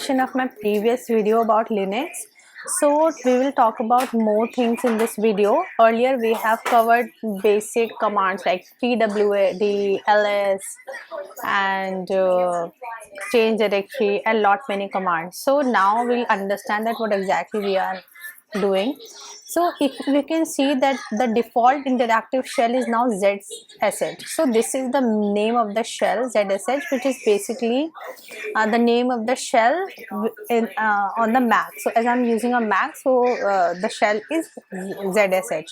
continuation of my previous video about Linux. So we will talk about more things in this video. Earlier we have covered basic commands like pwd, ls and change directory, and lot many commands. So now we'll understand that what exactly we are doing. So if we can see that the default interactive shell is now ZSH. So this is the name of the shell ZSH, which is basically the name of the shell on the Mac. So as I'm using a Mac, so the shell is ZSH,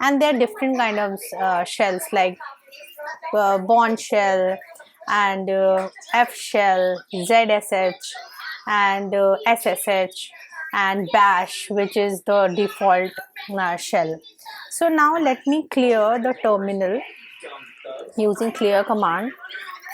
and there are different kind of shells like Bourne shell and F shell, ZSH and SSH and bash, which is the default shell. So now let me clear the terminal using clear command.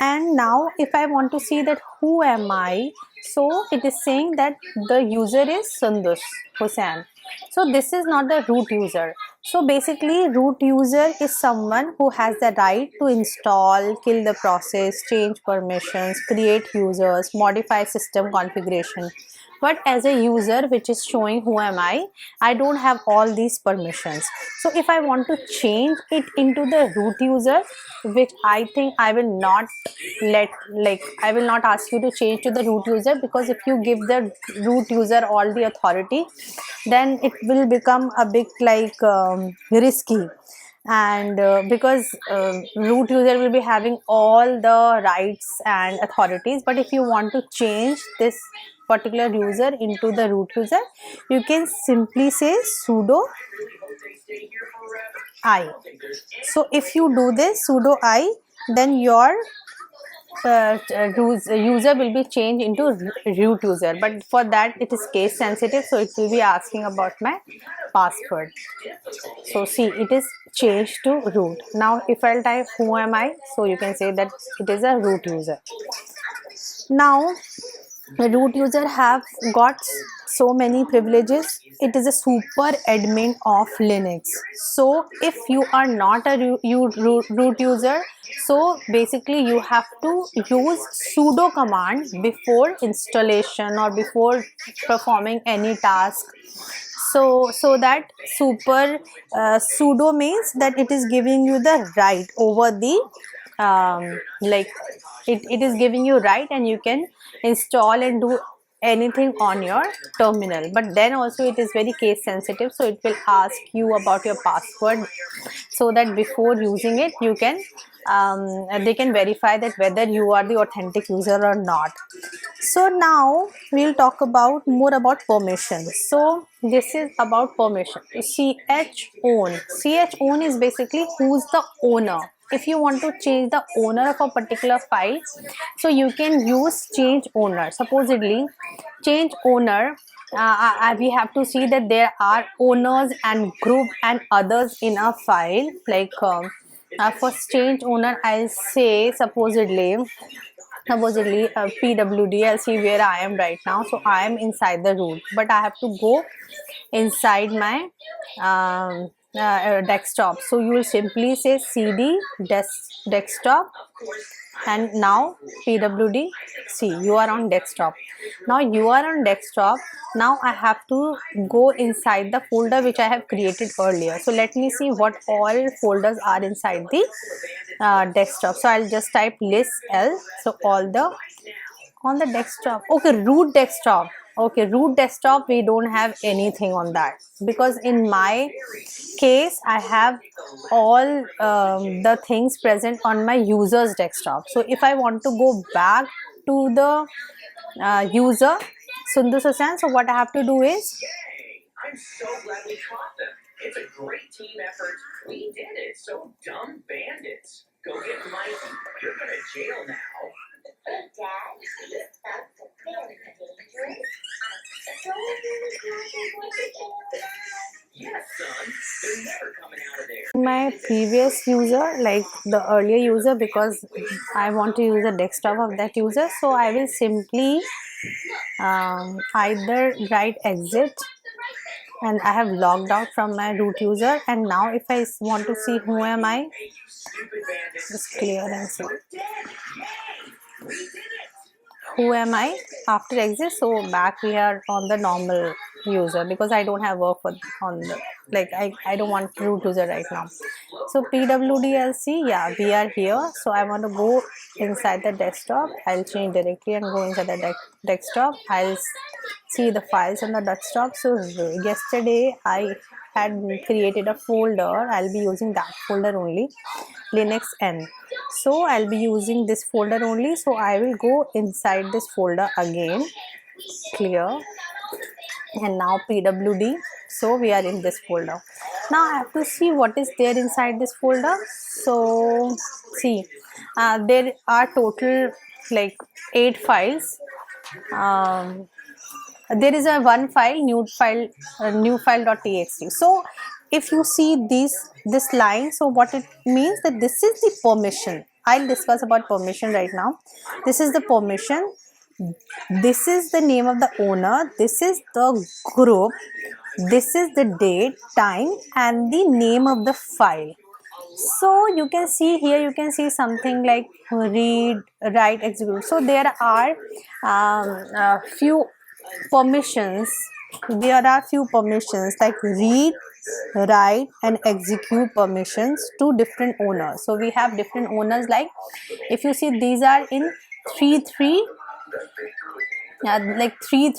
And now if I want to see that who am I, so it is saying that the user is Sundus Hussain. So this is not the root user. So basically root user is someone who has the right to install, kill the process, change permissions, create users, modify system configuration. But as a user which is showing who am I don't have all these permissions. So if I want to change it into the root user, which I think I will not I will not ask you to change to the root user, because if you give the root user all the authority, then it will become a bit risky. And because root user will be having all the rights and authorities. But if you want to change this particular user into the root user, you can simply say sudo I. So if you do this sudo I, then your user will be changed into root user. But for that it is case sensitive, so it will be asking about my password. So see, it is changed to root. Now if I'll type who am I, so you can say that it is a root user. Now the root user have got so many privileges. It is a super admin of Linux. So if you are not a root user, so basically you have to use sudo command before installation or before performing any task. So that super sudo means that it is giving you the right over the it is giving you right, and you can install and do anything on your terminal. But then also it is very case sensitive, so it will ask you about your password, so that before using it you can they can verify that whether you are the authentic user or not. So now we'll talk about more about permissions. So this is about permission. Chown is basically who's the owner. If you want to change the owner of a particular file, so you can use change owner. Supposedly change owner, we have to see that there are owners and group and others in a file. For change owner, I'll say supposedly pwd. I'll see where I am right now. So I am inside the root, but I have to go inside my desktop. So you will simply say cd desktop, and now pwd. See, you are on desktop. Now you are on desktop. Now I have to go inside the folder which I have created earlier. So let me see what all folders are inside the desktop. So I'll just type list l. So all the on the desktop. Okay, root desktop. Okay, root desktop, we don't have anything on that, because in my case I have all the things present on my user's desktop. So if I want to go back to the user Sundus Hussain, so what I have to do is, I'm so glad we caught them. It's a great team effort. We did it. So dumb bandits. Go get Mikey. You're going to jail now. Hey, Dad. That's very dangerous. So we're going to jail now. Yes, son. They're never coming out of there. my previous user, like the earlier user, because I want to use the desktop of that user, so I will simply either write exit, and I have logged out from my root user. And now if I want to see who am I, Stupid bandits. just clear and see. We're dead. Yay! We did it. who am I after exit. So back we are on the normal user because I don't have work on the like I don't want root user right now. So pwdlc, yeah, we are here. So I want to go inside the desktop. I'll change directory and go inside the desktop. I'll see the files on the desktop. So yesterday I had created a folder. I'll be using that folder only, Linux N. So I'll be using this folder only. So I will go inside this folder again, clear, and now pwd. So we are in this folder. Now I have to see what is there inside this folder. So see, there are total like 8 files. There is a one file, new file.txt. So if you see this line, so what it means that this is the permission. I'll discuss about permission right now. This is the permission, this is the name of the owner, this is the group, this is the date, time, and the name of the file. So you can see here, you can see something like read, write, execute. So there are few permissions. There are few permissions like read, write, and execute permissions to different owners. So we have different owners. Like if you see, these are in 3 like three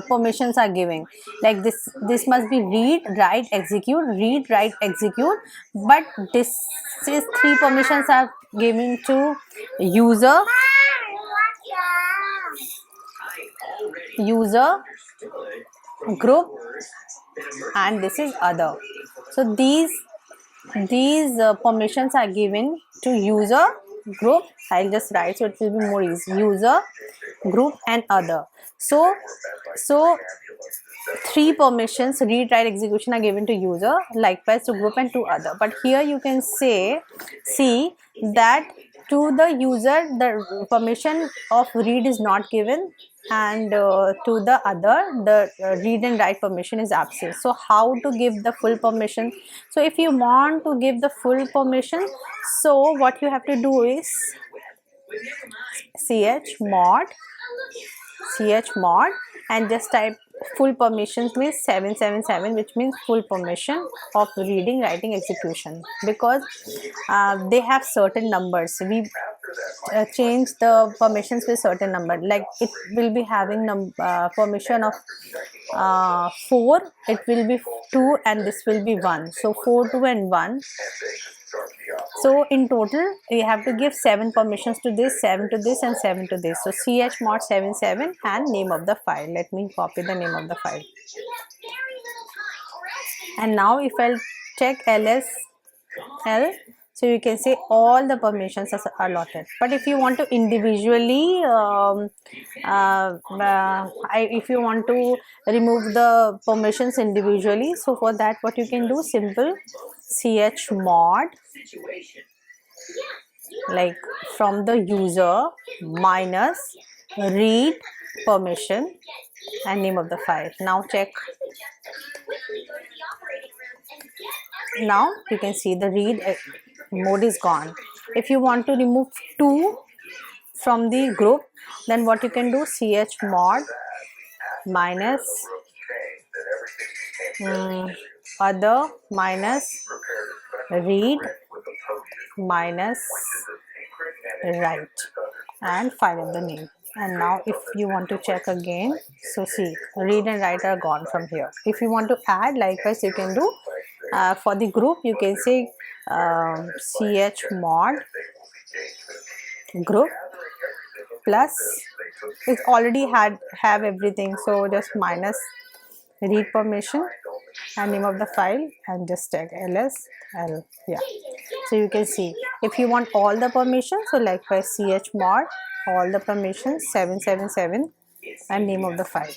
permissions are giving, like this must be read, write, execute, read, write, execute. But this is 3 permissions are given to user, group, and this is other. So these permissions are given to user, group. I'll just write so it will be more easy. User, group, and other. So 3 permissions, read, write, execution, are given to user, likewise to group and to other. But here you can see that to the user the permission of read is not given, and to the other the read and write permission is absent. So how to give the full permission? So if you want to give the full permission, so what you have to do is chmod and just type full permissions means 777, which means full permission of reading, writing, execution, because they have certain numbers. We change the permissions with certain number, like it will be having permission of 4, it will be 2, and this will be 1. So 4, 2, and 1. So in total you have to give 7 permissions to this, 7 to this, and 7 to this. So chmod 77 and name of the file. Let me copy the name of the file. And now if I'll check lsl, so you can see all the permissions are allotted. But if you want to individually if you want to remove the permissions individually, so for that what you can do, simple chmod like from the user minus read permission and name of the file. Now check. Now you can see the read mode is gone. If you want to remove 2 from the group, then what you can do, chmod minus other minus read minus write and file of the name. And now if you want to check again, so see, read and write are gone from here. If you want to add, likewise you can do. For the group you can say chmod group plus, it already have everything, so just minus read permission and name of the file and just tag lsl. Yeah, so you can see if you want all the permissions, so likewise chmod all the permissions 777 and name of the file.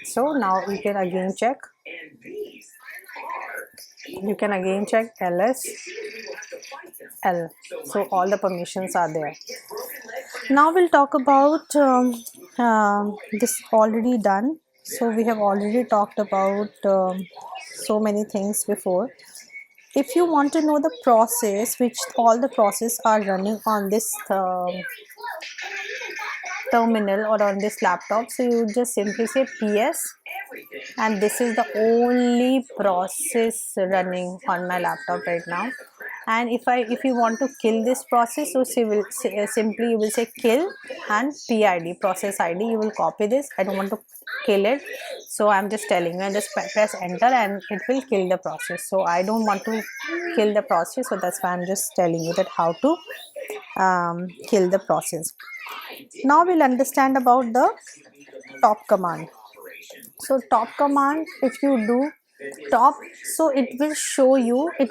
So now you can again check, lsl. So all the permissions are there. Now we'll talk about this already done. So we have already talked about so many things before. If you want to know the process, which all the process are running on this terminal or on this laptop, so you just simply say ps, and this is the only process running on my laptop right now. And if you want to kill this process, so simply you will say kill and PID, process ID. You will copy this. I don't want to kill it, so I'm just telling you, and just press enter and it will kill the process. So I don't want to kill the process, so that's why I'm just telling you that how to kill the process. Now we'll understand about the top command. So top command, if you do top, so it will show you, it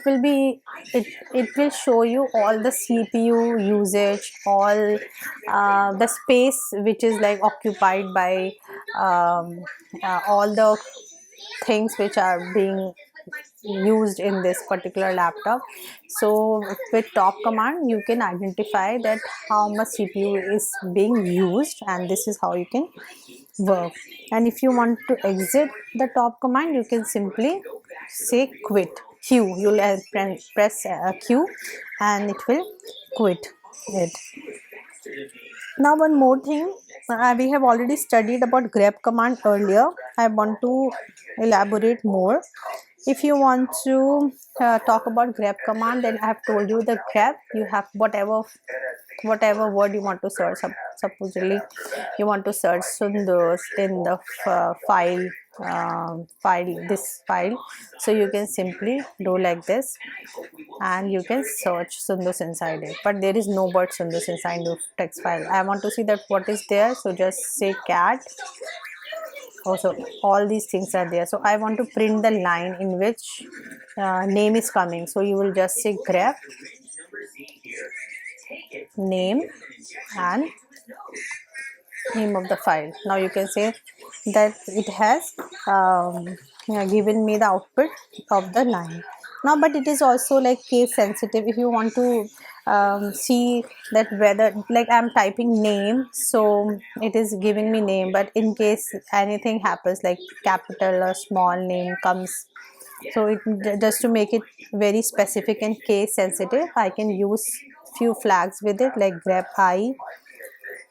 will show you all the CPU usage, all the space which is like occupied by all the things which are being used in this particular laptop. So with top command you can identify that how much CPU is being used, and this is how you can work. And if you want to exit the top command, you can simply say quit, Q. You'll press Q and it will quit it. Now one more thing, we have already studied about grep command earlier. I want to elaborate more. If you want to talk about grep command, then I have told you the grep, you have whatever word you want to search. Supposedly you want to search Sundus in the this file, so you can simply do like this and you can search Sundus inside it, but there is no word Sundus inside the text file. I want to see that what is there, so just say cat. Also all these things are there, so I want to print the line in which name is coming, so you will just say grep name and name of the file. Now you can say that it has given me the output of the line. Now but it is also like case sensitive. If you want to see that whether, like I'm typing name, so it is giving me name, but in case anything happens like capital or small name comes, so it just to make it very specific and case sensitive, I can use few flags with it, like grep I,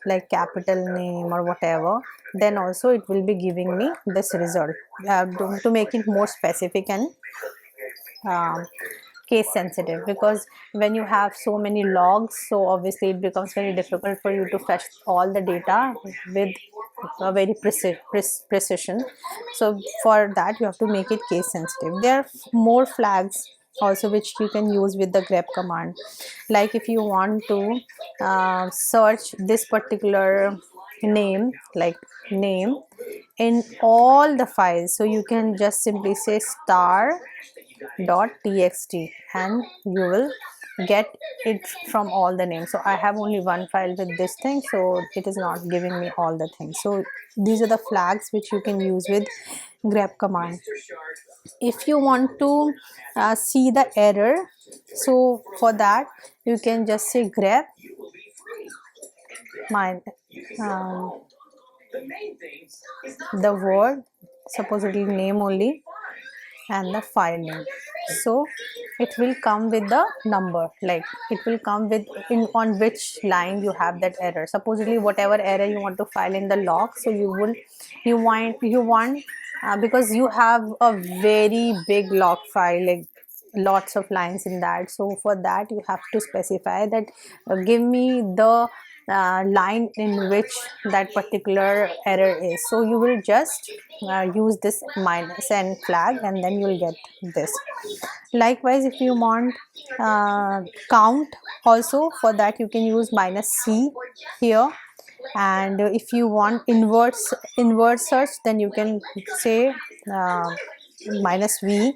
like capital name or whatever, then also it will be giving me this result to make it more specific and case sensitive. Because when you have so many logs, so obviously it becomes very difficult for you to fetch all the data with a very precision. So for that you have to make it case sensitive. There are more flags also which you can use with the grep command. Like if you want to search this particular name, like name in all the files, so you can just simply say star .txt and you will get it from all the names. So I have only one file with this thing, so it is not giving me all the things. So these are the flags which you can use with grep command. If you want to see the error, so for that you can just say grep my the word, supposedly name only, and the file name. So it will come with the number, like it will come with in on which line you have that error. Supposedly whatever error you want to file in the log, so you want because you have a very big log file, like lots of lines in that. So for that you have to specify that give me the line in which that particular error is. So you will just use this minus and flag, and then you will get this. Likewise, if you want count also, for that you can use -c here. And if you want invert search, then you can say -v.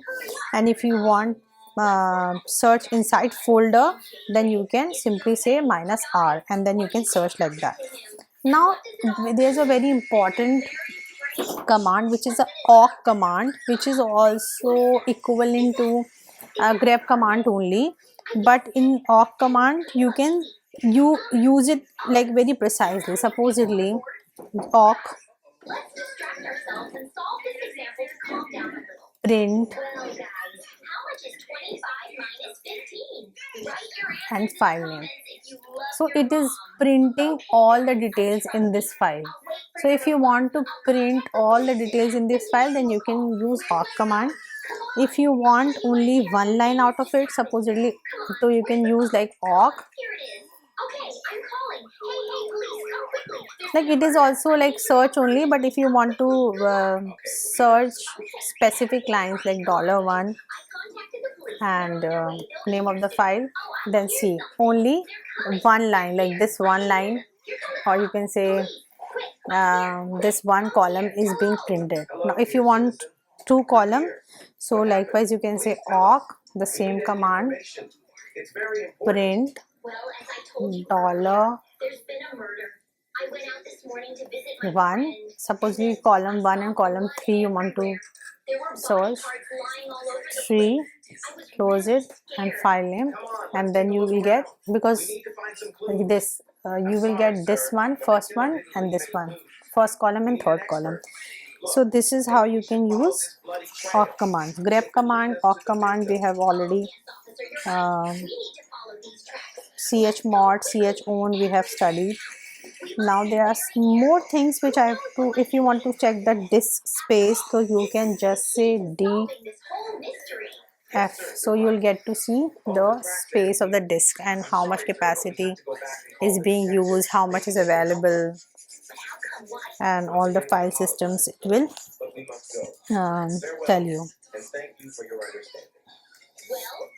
And if you want search inside folder, then you can simply say -r, and then you can search like that. Now there's a very important command which is a awk command, which is also equivalent to grep command only, but in awk command you can use it like very precisely. Supposedly awk print and file name. So it is printing all the details in this file. So if you want to print all the details in this file, then you can use awk command. If you want only one line out of it, supposedly, so you can use like awk. Here it is. Okay, I'm calling. Hey, police, come quickly. There's Like it is also like search only, but if you want to search specific lines like $1 I contacted the police. and name of the file, then see only one line, like this one line, or you can say this one column is being printed. Now if you want two column, so likewise you can say awk, the same command, It's very important. print Well, as I told you, $1. there's been a murder. I went out this morning to visit my One, friend. supposedly column 1 and column 3 you want to There were body search. parts lying all over the 3, place. I was close really it and scared. file name, Come on, and let's then take a you look will around. get, We because need to find some clues. this you will get this one, first one, and this one, first column and third column. So this is how you can use awk command. Grep command, awk command we have already, Yes, officer, you're right. um, We need to follow these tracks. chmod, chown we have studied. Now there are more things which I have to, if you want to check the disk space, so you can just say Solving this whole mystery. df, so you will get to see the space of the disk and how much capacity is being used, how much is available, But how come why? and all the file systems it will But we must go. tell you. And thank you for your understanding. Well,